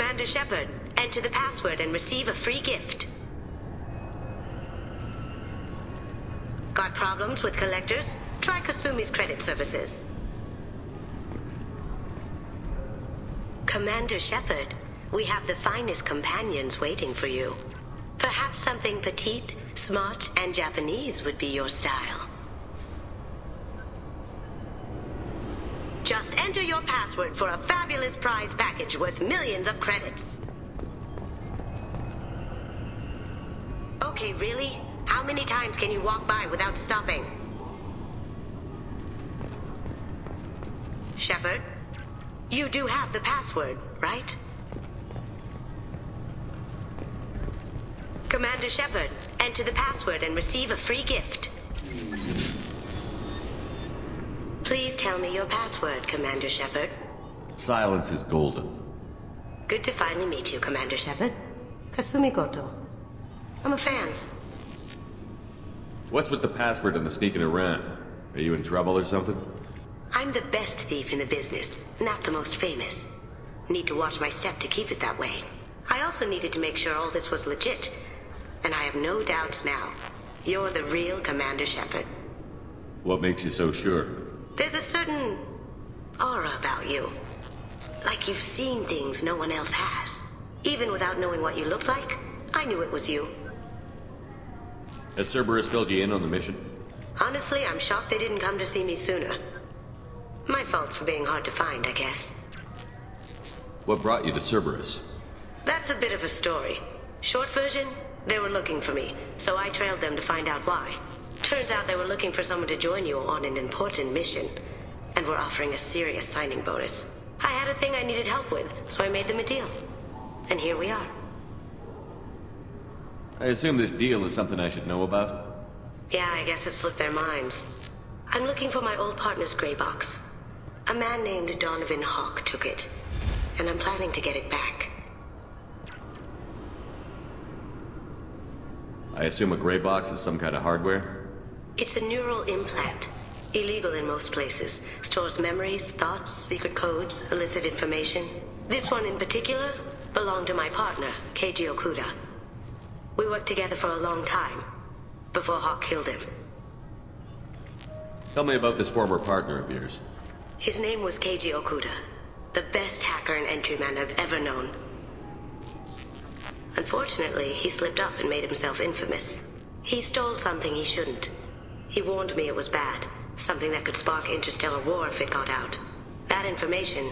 Commander Shepard, enter the password and receive a free gift. Got problems with collectors? Try Kasumi's credit services. Commander Shepard, we have the finest companions waiting for you. Perhaps something petite, smart, and Japanese would be your style. Just enter your password for a fabulous prize package worth millions of credits. Okay, really? How many times can you walk by without stopping? Shepard, you do have the password, right? Commander Shepard, enter the password and receive a free gift. Please tell me your password, Commander Shepard. Silence is golden. Good to finally meet you, Commander Shepard. Kasumi Goto. I'm a fan. What's with the password and the sneaking around? Are you in trouble or something? I'm the best thief in the business, not the most famous. Need to watch my step to keep it that way. I also needed to make sure all this was legit. And I have no doubts now. You're the real Commander Shepard. What makes you so sure? There's a certain aura about you. Like you've seen things no one else has. Even without knowing what you looked like, I knew it was you. Has Cerberus filled you in on the mission? Honestly, I'm shocked they didn't come to see me sooner. My fault for being hard to find, I guess. What brought you to Cerberus? That's a bit of a story. Short version, they were looking for me, so I trailed them to find out why. Turns out they were looking for someone to join you on an important mission, and were offering a serious signing bonus. I had a thing I needed help with, so I made them a deal. And here we are. I assume this deal is something I should know about? Yeah, I guess it slipped their minds. I'm looking for my old partner's gray box. A man named Donovan Hawk took it, and I'm planning to get it back. I assume a gray box is some kind of hardware? It's a neural implant. Illegal in most places. Stores memories, thoughts, secret codes, illicit information. This one in particular belonged to my partner, Keiji Okuda. We worked together for a long time, before Hawk killed him. Tell me about this former partner of yours. His name was Keiji Okuda, the best hacker and entryman I've ever known. Unfortunately, he slipped up and made himself infamous. He stole something he shouldn't. He warned me it was bad, something that could spark interstellar war if it got out. That information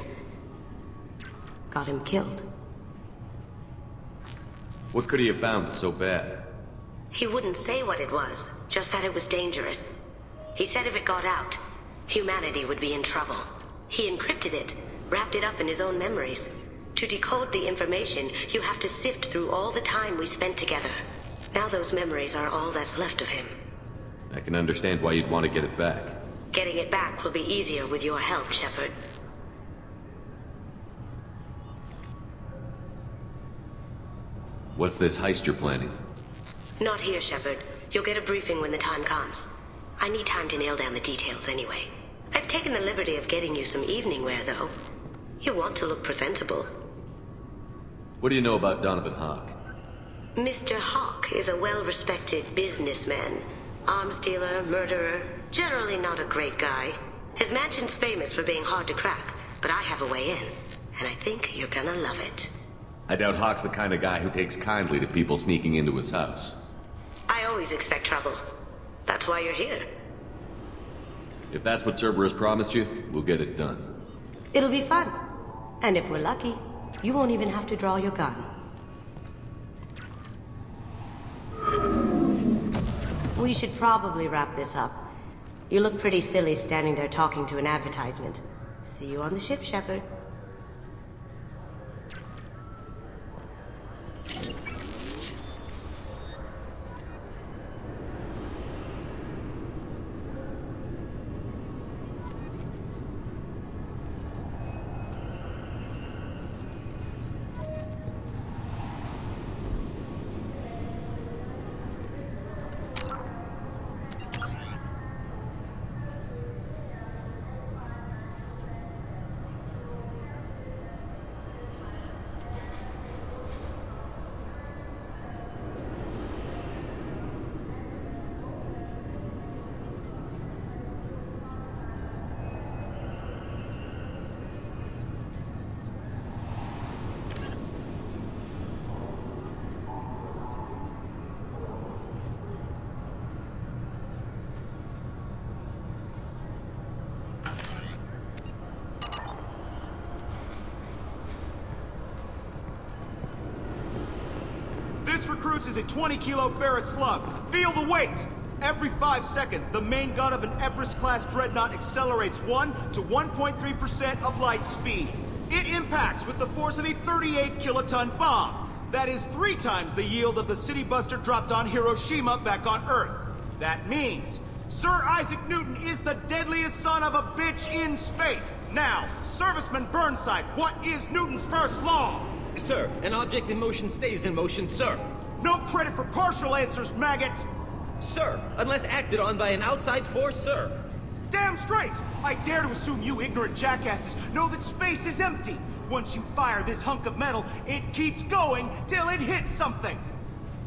got him killed. What could he have found so bad? He wouldn't say what it was, just that it was dangerous. He said if it got out, humanity would be in trouble. He encrypted it, wrapped it up in his own memories. To decode the information, you have to sift through all the time we spent together. Now those memories are all that's left of him. I can understand why you'd want to get it back. Getting it back will be easier with your help, Shepard. What's this heist you're planning? Not here, Shepard. You'll get a briefing when the time comes. I need time to nail down the details anyway. I've taken the liberty of getting you some evening wear, though. You want to look presentable. What do you know about Donovan Hawk? Mr. Hawk is a well-respected businessman. Arms dealer, murderer, generally not a great guy. His mansion's famous for being hard to crack, but I have a way in, and I think you're gonna love it. I doubt Hawk's the kind of guy who takes kindly to people sneaking into his house. I always expect trouble. That's why you're here. If that's what Cerberus promised you, we'll get it done. It'll be fun. And if we're lucky, you won't even have to draw your gun. We should probably wrap this up. You look pretty silly standing there talking to an advertisement. See you on the ship, Shepard. recruits is a 20-kilo ferrous slug. Feel the weight! Every 5 seconds, the main gun of an Everest-class dreadnought accelerates 1 to 1.3% of light speed. It impacts with the force of a 38-kiloton bomb. That is 3 times the yield of the city buster dropped on Hiroshima back on Earth. That means Sir Isaac Newton is the deadliest son of a bitch in space. Now, Serviceman Burnside, what is Newton's first law? Sir, an object in motion stays in motion, sir. No credit for partial answers, maggot! Sir, unless acted on by an outside force, sir. Damn straight! I dare to assume you ignorant jackasses know that space is empty. Once you fire this hunk of metal, it keeps going till it hits something.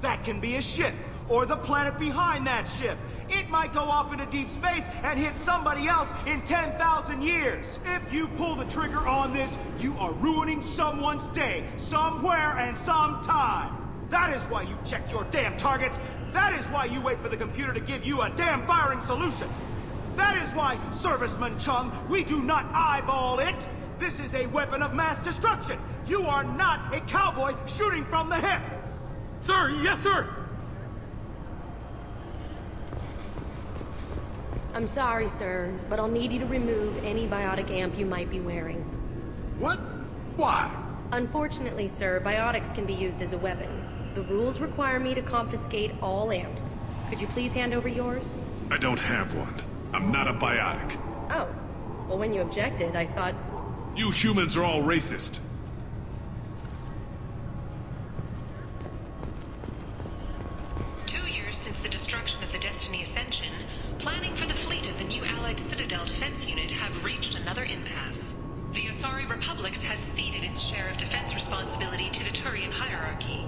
That can be a ship, or the planet behind that ship. It might go off into deep space and hit somebody else in 10,000 years. If you pull the trigger on this, you are ruining someone's day, somewhere and sometime. That is why you check your damn targets. That is why you wait for the computer to give you a damn firing solution. That is why, Serviceman Chung, we do not eyeball it. This is a weapon of mass destruction. You are not a cowboy shooting from the hip. Sir, yes, sir! I'm sorry, sir, but I'll need you to remove any biotic amp you might be wearing. What? Why? Unfortunately, sir, biotics can be used as a weapon. The rules require me to confiscate all amps. Could you please hand over yours? I don't have one. I'm not a biotic. Oh. Well, when you objected, I thought... You humans are all racist. 2 years since the destruction of the Destiny Ascension, planning for the fleet of the new Allied Citadel defense unit have reached another impasse. The Asari Republics has ceded its share of defense responsibility to the Turian hierarchy.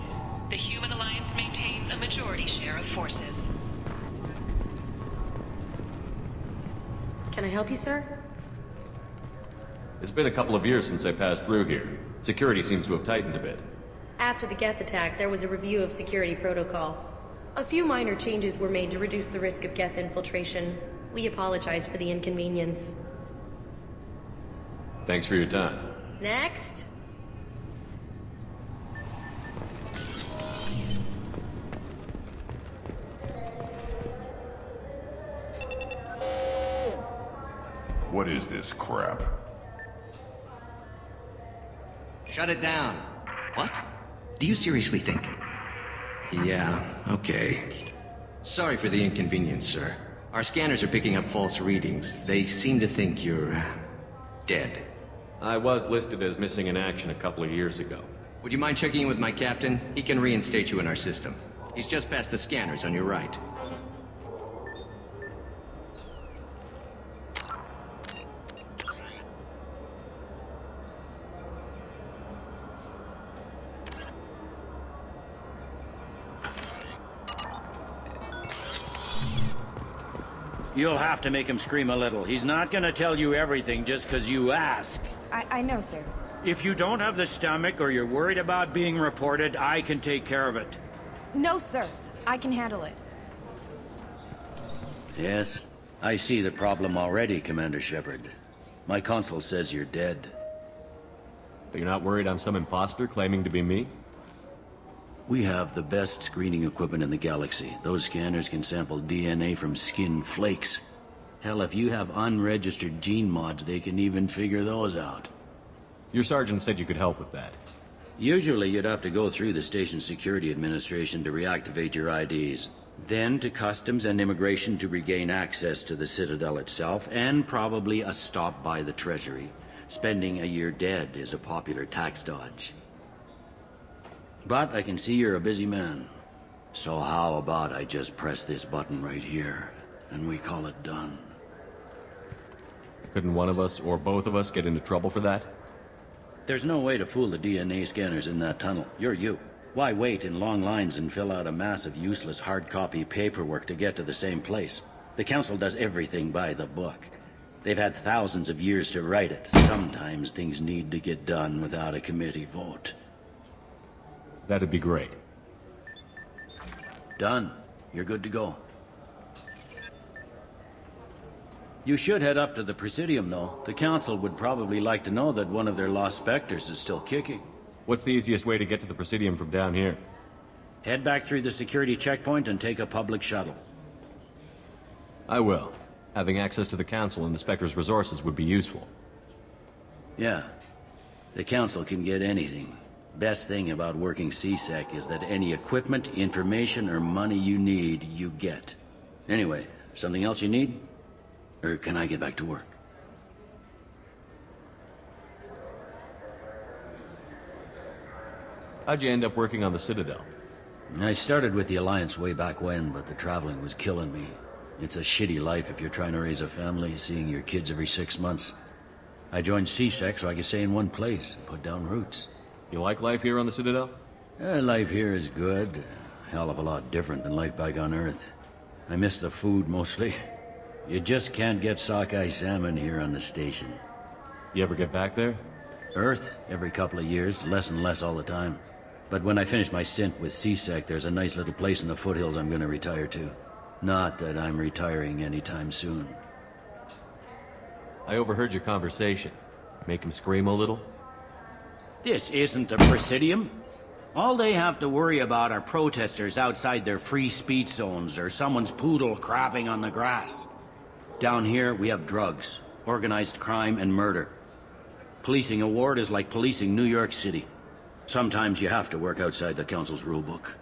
The Human Alliance maintains a majority share of forces. Can I help you, sir? It's been a couple of years since I passed through here. Security seems to have tightened a bit. After the Geth attack, there was a review of security protocol. A few minor changes were made to reduce the risk of Geth infiltration. We apologize for the inconvenience. Thanks for your time. Next. What is this crap? Shut it down. What? Do you seriously think? Yeah, okay. Sorry for the inconvenience, sir. Our scanners are picking up false readings. They seem to think you're... dead. I was listed as missing in action a couple of years ago. Would you mind checking in with my captain? He can reinstate you in our system. He's just past the scanners on your right. You'll have to make him scream a little. He's not gonna tell you everything just because you ask. I know, sir. If you don't have the stomach or you're worried about being reported, I can take care of it. No, sir. I can handle it. Yes, I see the problem already, Commander Shepard. My console says you're dead. But you're not worried I'm some imposter claiming to be me? We have the best screening equipment in the galaxy. Those scanners can sample DNA from skin flakes. Hell, if you have unregistered gene mods, they can even figure those out. Your sergeant said you could help with that. Usually you'd have to go through the Station Security Administration to reactivate your IDs. Then to Customs and Immigration to regain access to the Citadel itself, and probably a stop by the Treasury. Spending a year dead is a popular tax dodge. But I can see you're a busy man. So how about I just press this button right here, and we call it done? Couldn't one of us, or both of us, get into trouble for that? There's no way to fool the DNA scanners in that tunnel. You're you. Why wait in long lines and fill out a mass of useless hard copy paperwork to get to the same place? The Council does everything by the book. They've had thousands of years to write it. Sometimes things need to get done without a committee vote. That'd be great. Done. You're good to go. You should head up to the Presidium, though. The Council would probably like to know that one of their lost specters is still kicking. What's the easiest way to get to the Presidium from down here? Head back through the security checkpoint and take a public shuttle. I will. Having access to the Council and the Spectre's resources would be useful. Yeah. The Council can get anything. Best thing about working CSEC is that any equipment, information, or money you need, you get. Anyway, something else you need? Or can I get back to work? How'd you end up working on the Citadel? I started with the Alliance way back when, but the traveling was killing me. It's a shitty life if you're trying to raise a family, seeing your kids every 6 months. I joined CSEC so I could stay in one place and put down roots. You like life here on the Citadel? Life here is good. A hell of a lot different than life back on Earth. I miss the food mostly. You just can't get sockeye salmon here on the station. You ever get back there? Earth, every couple of years, less and less all the time. But when I finish my stint with CSEC, there's a nice little place in the foothills I'm gonna retire to. Not that I'm retiring anytime soon. I overheard your conversation. Make him scream a little? This isn't a Presidium. All they have to worry about are protesters outside their free speech zones or someone's poodle crapping on the grass. Down here, we have drugs, organized crime, and murder. Policing a ward is like policing New York City. Sometimes you have to work outside the Council's rulebook.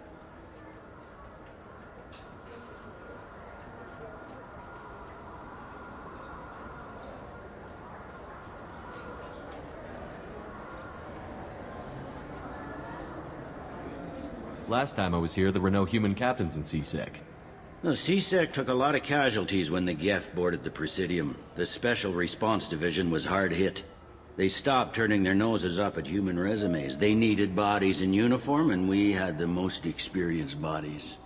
Last time I was here, there were no human captains in CSEC. The CSEC took a lot of casualties when the Geth boarded the Presidium. The Special Response Division was hard hit. They stopped turning their noses up at human resumes. They needed bodies in uniform, and we had the most experienced bodies.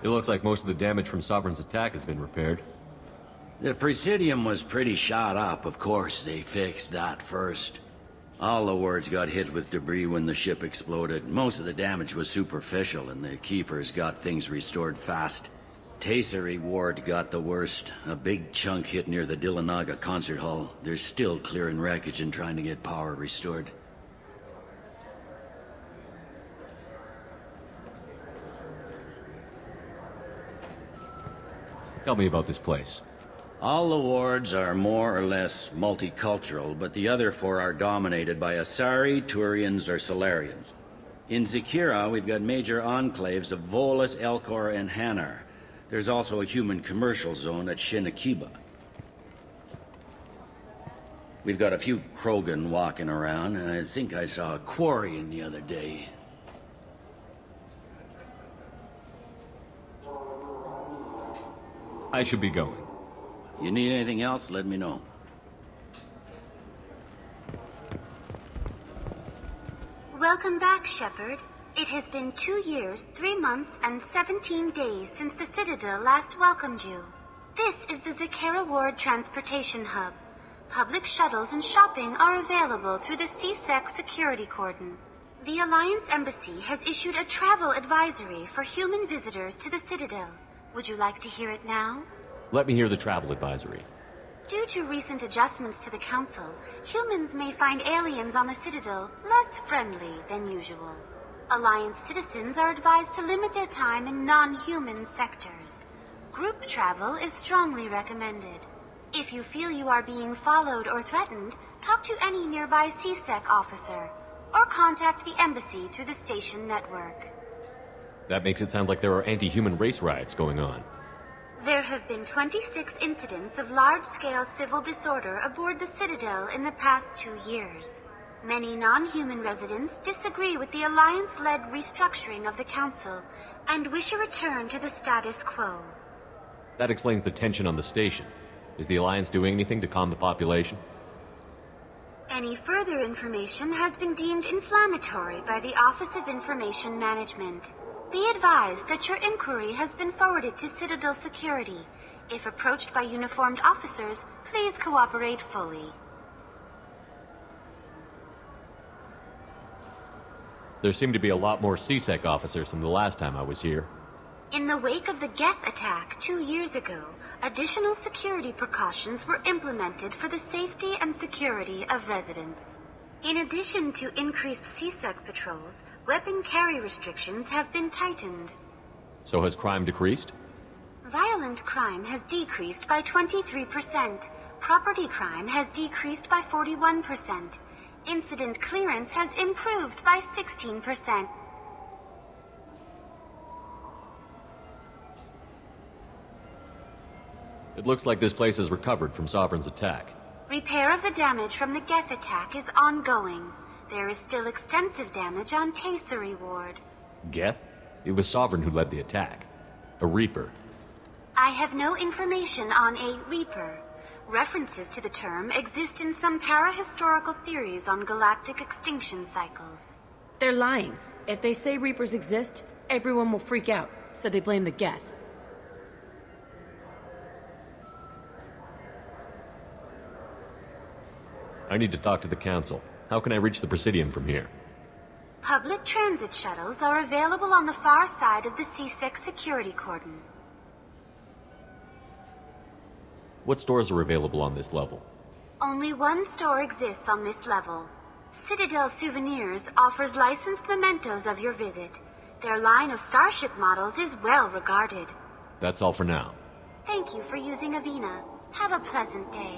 It looks like most of the damage from Sovereign's attack has been repaired. The Presidium was pretty shot up, of course. They fixed that first. All the wards got hit with debris when the ship exploded. Most of the damage was superficial, and the Keepers got things restored fast. Tasery Ward got the worst. A big chunk hit near the Dillanaga concert hall. They're still clearing wreckage and trying to get power restored. Tell me about this place. All the wards are more or less multicultural, but the other 4 are dominated by Asari, Turians, or Solarians. In Zakira, we've got major enclaves of Volus, Elcor, and Hanar. There's also a human commercial zone at Shinakiba. We've got a few Krogan walking around, and I think I saw a Quarian the other day. I should be going. You need anything else, let me know. Welcome back, Shepard. It has been 2 years, 3 months, and 17 days since the Citadel last welcomed you. This is the Zakera Ward Transportation Hub. Public shuttles and shopping are available through the CSEC security cordon. The Alliance Embassy has issued a travel advisory for human visitors to the Citadel. Would you like to hear it now? Let me hear the travel advisory. Due to recent adjustments to the Council, humans may find aliens on the Citadel less friendly than usual. Alliance citizens are advised to limit their time in non-human sectors. Group travel is strongly recommended. If you feel you are being followed or threatened, talk to any nearby CSEC officer, or contact the Embassy through the station network. That makes it sound like there are anti-human race riots going on. There have been 26 incidents of large-scale civil disorder aboard the Citadel in the past 2 years. Many non-human residents disagree with the Alliance-led restructuring of the Council and wish a return to the status quo. That explains the tension on the station. Is the Alliance doing anything to calm the population? Any further information has been deemed inflammatory by the Office of Information Management. Be advised that your inquiry has been forwarded to Citadel Security. If approached by uniformed officers, please cooperate fully. There seem to be a lot more CSEC officers than the last time I was here. In the wake of the Geth attack 2 years ago, additional security precautions were implemented for the safety and security of residents. In addition to increased CSEC patrols, weapon carry restrictions have been tightened. So has crime decreased? Violent crime has decreased by 23%. Property crime has decreased by 41%. Incident clearance has improved by 16%. It looks like this place has recovered from Sovereign's attack. Repair of the damage from the Geth attack is ongoing. There is still extensive damage on Tasery Ward. Geth? It was Sovereign who led the attack. A Reaper. I have no information on a Reaper. References to the term exist in some parahistorical theories on galactic extinction cycles. They're lying. If they say Reapers exist, everyone will freak out, so they blame the Geth. I need to talk to the Council. How can I reach the Presidium from here? Public transit shuttles are available on the far side of the CSEC security cordon. What stores are available on this level? Only one store exists on this level. Citadel Souvenirs offers licensed mementos of your visit. Their line of starship models is well regarded. That's all for now. Thank you for using Avina. Have a pleasant day.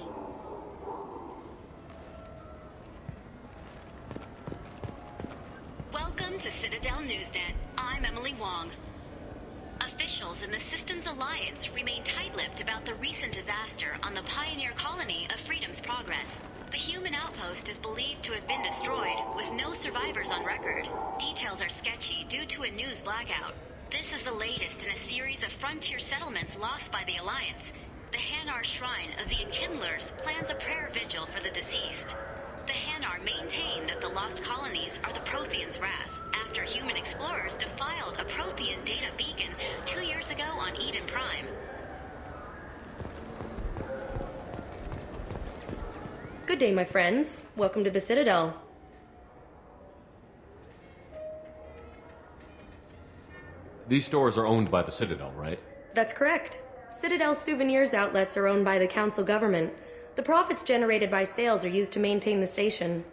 Welcome to Citadel Newsnet. I'm Emily Wong. Officials in the Systems Alliance remain tight-lipped about the recent disaster on the pioneer colony of Freedom's Progress. The human outpost is believed to have been destroyed, with no survivors on record. Details are sketchy due to a news blackout. This is the latest in a series of frontier settlements lost by the Alliance. The Hanar Shrine of the Enkindlers plans a prayer vigil for the deceased. The Hanar maintain that the lost colonies are the Protheans' wrath, after human explorers defiled a Prothean data beacon 2 years ago on Eden Prime. Good day, my friends. Welcome to the Citadel. These stores are owned by the Citadel, right? That's correct. Citadel Souvenirs outlets are owned by the Council government. The profits generated by sales are used to maintain the station.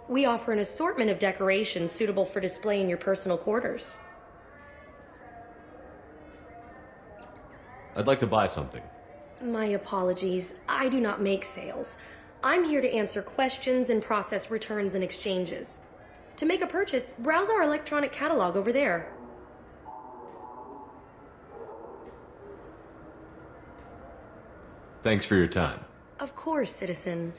We offer an assortment of decorations suitable for display in your personal quarters. I'd like to buy something. My apologies. I do not make sales. I'm here to answer questions and process returns and exchanges. To make a purchase, browse our electronic catalog over there. Thanks for your time. Of course, citizen.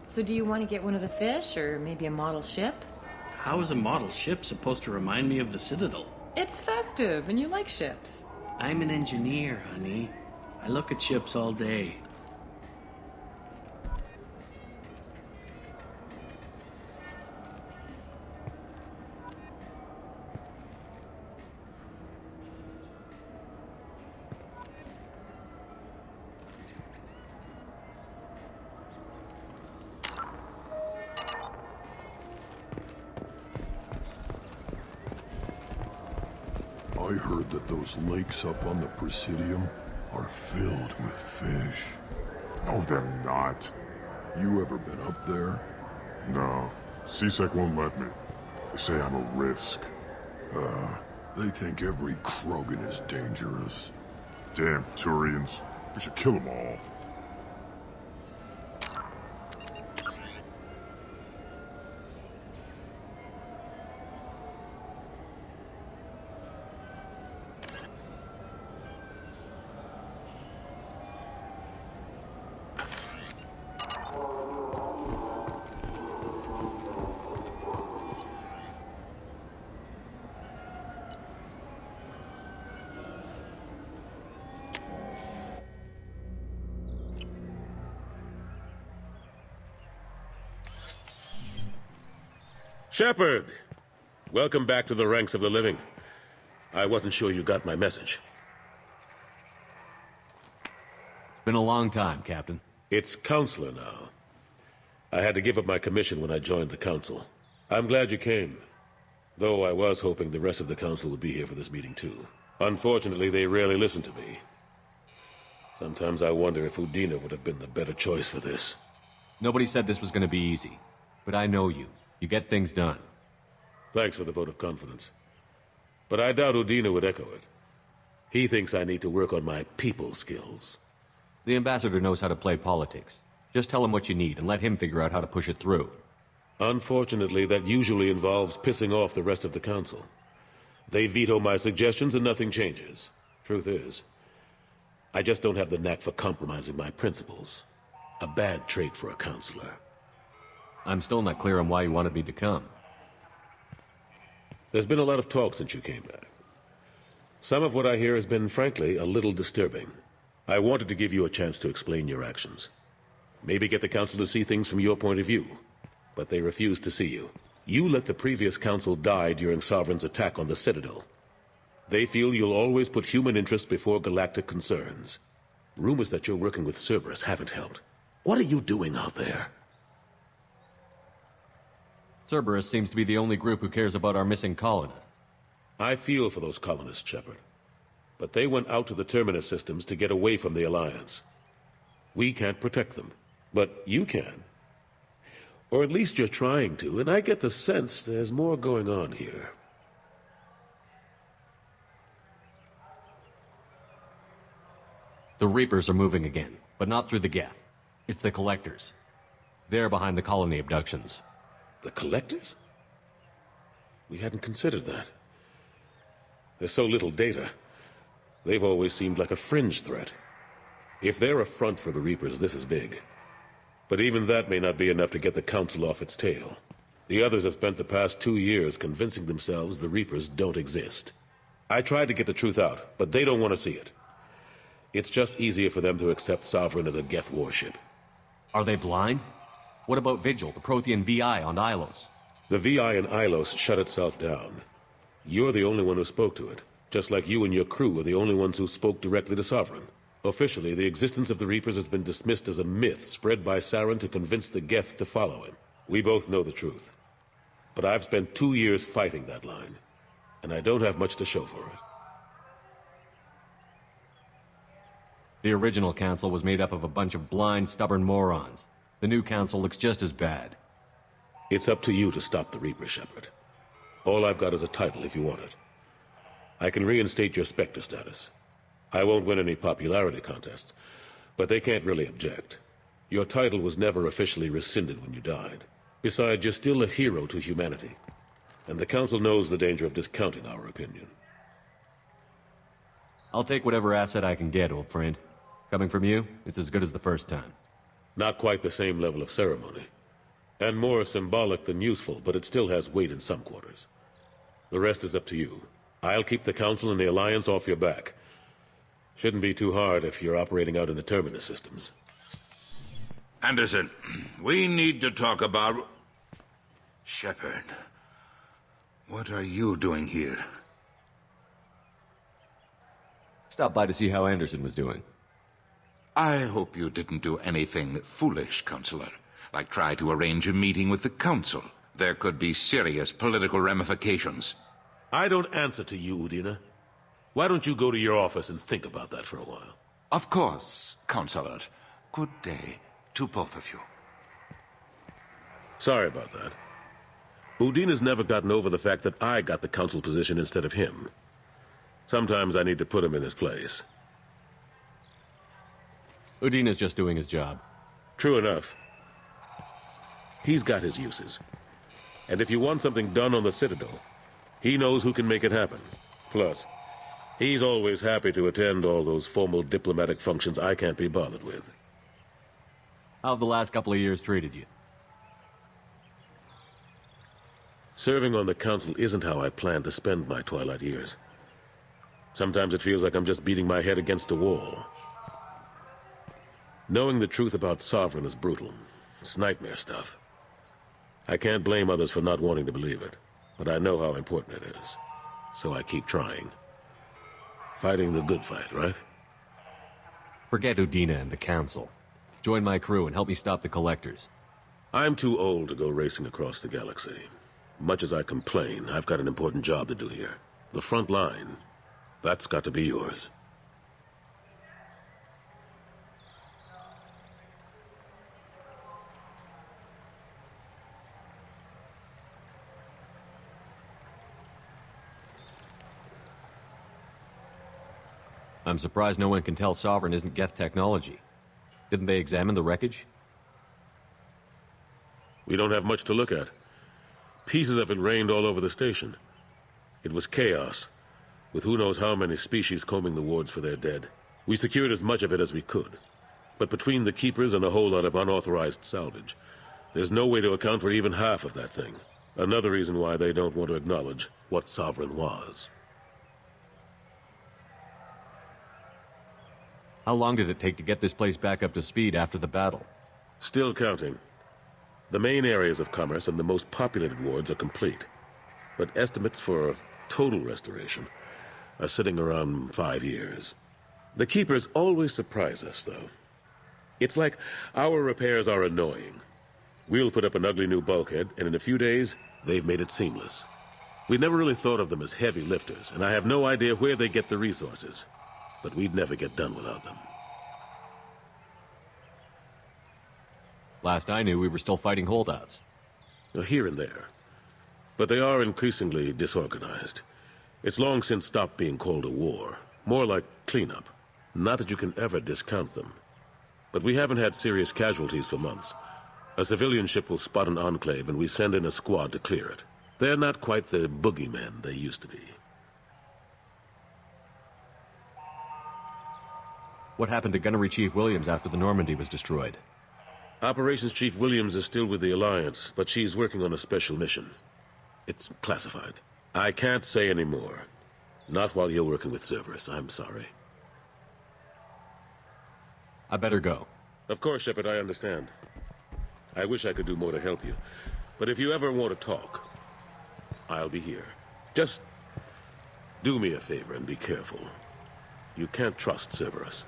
So do you want to get one of the fish, or maybe a model ship? How is a model ship supposed to remind me of the Citadel? It's festive, and you like ships. I'm an engineer, honey. I look at ships all day. I heard that those lakes up on the Presidium are filled with fish. No, they're not. You ever been up there? No. CSEC won't let me. They say I'm a risk. They think every Krogan is dangerous. Damn Turians. We should kill them all. Shepard! Welcome back to the ranks of the living. I wasn't sure you got my message. It's been a long time, Captain. It's Counselor now. I had to give up my commission when I joined the Council. I'm glad you came. Though I was hoping the rest of the Council would be here for this meeting too. Unfortunately, they rarely listen to me. Sometimes I wonder if Udina would have been the better choice for this. Nobody said this was going to be easy. But I know you. You get things done. Thanks for the vote of confidence. But I doubt Udina would echo it. He thinks I need to work on my people skills. The ambassador knows how to play politics. Just tell him what you need and let him figure out how to push it through. Unfortunately, that usually involves pissing off the rest of the Council. They veto my suggestions and nothing changes. Truth is, I just don't have the knack for compromising my principles. A bad trait for a counselor. I'm still not clear on why you wanted me to come. There's been a lot of talk since you came back. Some of what I hear has been, frankly, a little disturbing. I wanted to give you a chance to explain your actions. Maybe get the Council to see things from your point of view. But they refuse to see you. You let the previous Council die during Sovereign's attack on the Citadel. They feel you'll always put human interests before galactic concerns. Rumors that you're working with Cerberus haven't helped. What are you doing out there? Cerberus seems to be the only group who cares about our missing colonists. I feel for those colonists, Shepard. But they went out to the Terminus systems to get away from the Alliance. We can't protect them, but you can. Or at least you're trying to, and I get the sense there's more going on here. The Reapers are moving again, but not through the Geth. It's the Collectors. They're behind the colony abductions. The Collectors? We hadn't considered that. There's so little data. They've always seemed like a fringe threat. If they're a front for the Reapers, this is big. But even that may not be enough to get the Council off its tail. The others have spent the past 2 years convincing themselves the Reapers don't exist. I tried to get the truth out, but they don't want to see it. It's just easier for them to accept Sovereign as a Geth warship. Are they blind? What about Vigil, the Prothean VI on Ilos? The VI on Ilos shut itself down. You're the only one who spoke to it, just like you and your crew are the only ones who spoke directly to Sovereign. Officially, the existence of the Reapers has been dismissed as a myth spread by Saren to convince the Geth to follow him. We both know the truth. But I've spent 2 years fighting that line, and I don't have much to show for it. The original council was made up of a bunch of blind, stubborn morons. The new council looks just as bad. It's up to you to stop the Reaper, Shepard. All I've got is a title if you want it. I can reinstate your Spectre status. I won't win any popularity contests, but they can't really object. Your title was never officially rescinded when you died. Besides, you're still a hero to humanity. And the Council knows the danger of discounting our opinion. I'll take whatever asset I can get, old friend. Coming from you, it's as good as the first time. Not quite the same level of ceremony. And more symbolic than useful, but it still has weight in some quarters. The rest is up to you. I'll keep the Council and the Alliance off your back. Shouldn't be too hard if you're operating out in the Terminus systems. Anderson, we need to talk about... Shepard, what are you doing here? Stopped by to see how Anderson was doing. I hope you didn't do anything foolish, Counselor. Like try to arrange a meeting with the Council. There could be serious political ramifications. I don't answer to you, Udina. Why don't you go to your office and think about that for a while? Of course, Counselor. Good day to both of you. Sorry about that. Udina's never gotten over the fact that I got the Council position instead of him. Sometimes I need to put him in his place. Udina's just doing his job. True enough. He's got his uses. And if you want something done on the Citadel, he knows who can make it happen. Plus, he's always happy to attend all those formal diplomatic functions I can't be bothered with. How have the last couple of years treated you? Serving on the Council isn't how I plan to spend my twilight years. Sometimes it feels like I'm just beating my head against a wall. Knowing the truth about Sovereign is brutal. It's nightmare stuff. I can't blame others for not wanting to believe it, but I know how important it is. So I keep trying. Fighting the good fight, right? Forget Udina and the Council. Join my crew and help me stop the Collectors. I'm too old to go racing across the galaxy. Much as I complain, I've got an important job to do here. The front line. That's got to be yours. I'm surprised no one can tell Sovereign isn't Geth technology. Didn't they examine the wreckage? We don't have much to look at. Pieces of it rained all over the station. It was chaos, with who knows how many species combing the wards for their dead. We secured as much of it as we could. But between the Keepers and a whole lot of unauthorized salvage, there's no way to account for even half of that thing. Another reason why they don't want to acknowledge what Sovereign was. How long did it take to get this place back up to speed after the battle? Still counting. The main areas of commerce and the most populated wards are complete. But estimates for total restoration are sitting around 5 years. The Keepers always surprise us, though. It's like our repairs are annoying. We'll put up an ugly new bulkhead, and in a few days, they've made it seamless. We never really thought of them as heavy lifters, and I have no idea where they get the resources. But we'd never get done without them. Last I knew, we were still fighting holdouts. Here and there. But they are increasingly disorganized. It's long since stopped being called a war. More like cleanup. Not that you can ever discount them. But we haven't had serious casualties for months. A civilian ship will spot an enclave and we send in a squad to clear it. They're not quite the boogeymen they used to be. What happened to Gunnery Chief Williams after the Normandy was destroyed? Operations Chief Williams is still with the Alliance, but she's working on a special mission. It's classified. I can't say any more. Not while you're working with Cerberus, I'm sorry. I better go. Of course, Shepard, I understand. I wish I could do more to help you. But if you ever want to talk, I'll be here. Just do me a favor and be careful. You can't trust Cerberus.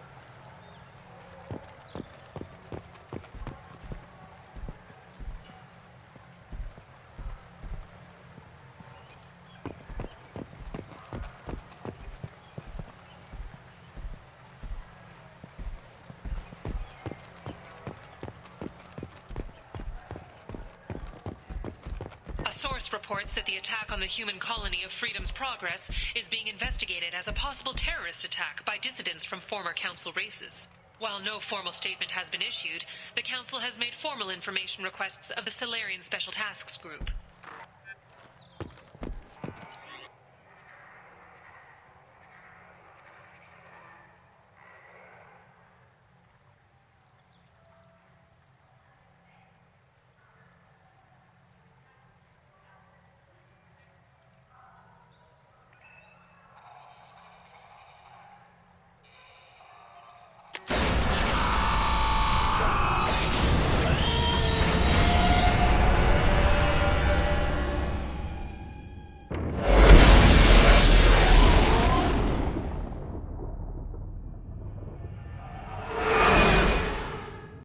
A source reports that the attack on the human colony of Freedom's Progress is being investigated as a possible terrorist attack by dissidents from former Council races. While no formal statement has been issued, the Council has made formal information requests of the Salarian Special Tasks Group.